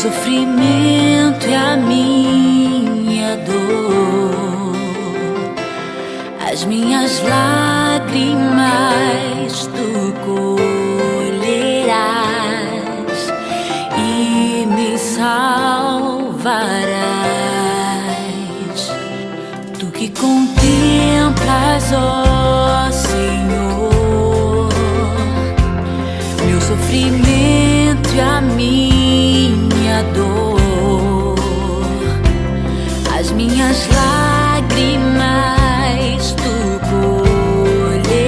sofrimento e a minha dor, as minhas lágrimas tu colherás e me salvarás. Tu que contemplas, ó Senhor, meu sofrimento e a minha dor, as minhas lágrimas tu colherás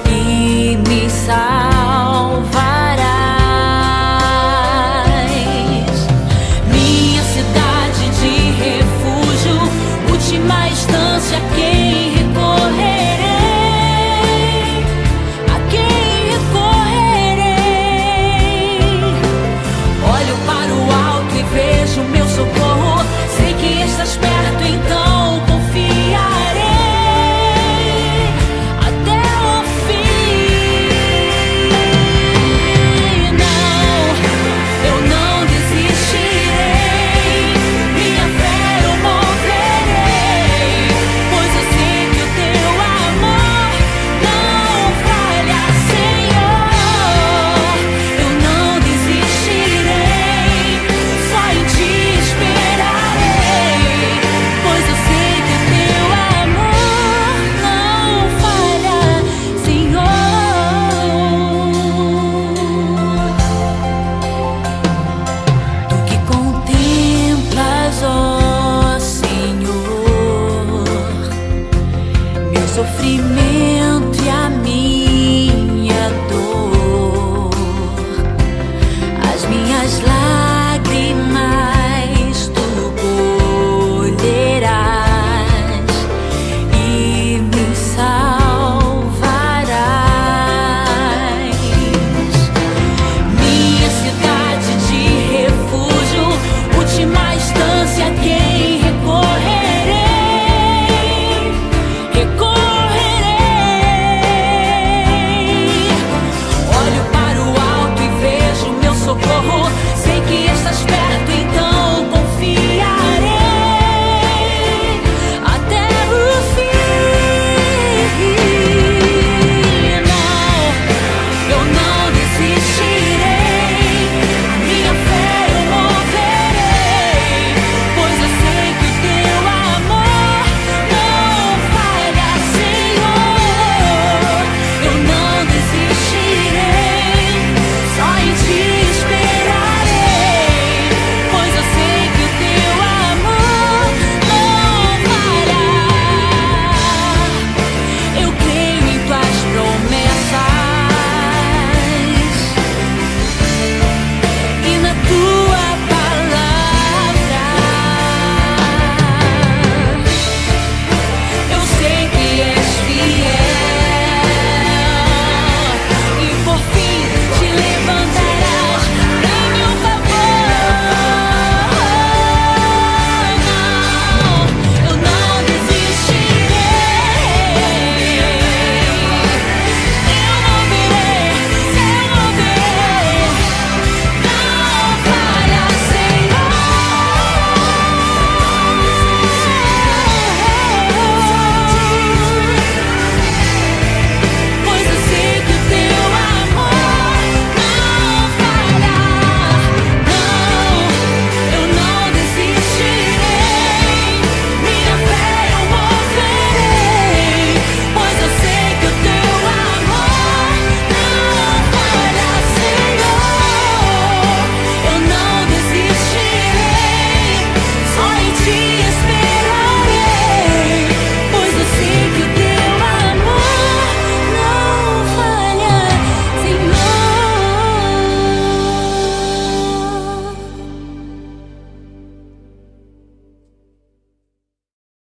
e me salvarás. Minha cidade de refúgio, última instância, quem recorrerei? A quem recorrerei? Olho para o alto e vejo meu socorro, sei que estás perto, então confiarei até o fim. Não, eu não desistirei, minha fé eu moverei, pois eu sei que o teu amor não falha, Senhor. Eu não desistirei, só em ti esperarei, pois eu sei que o teu amor não falha, Senhor. Tu que contemplas, ó Senhor, meu sofrimento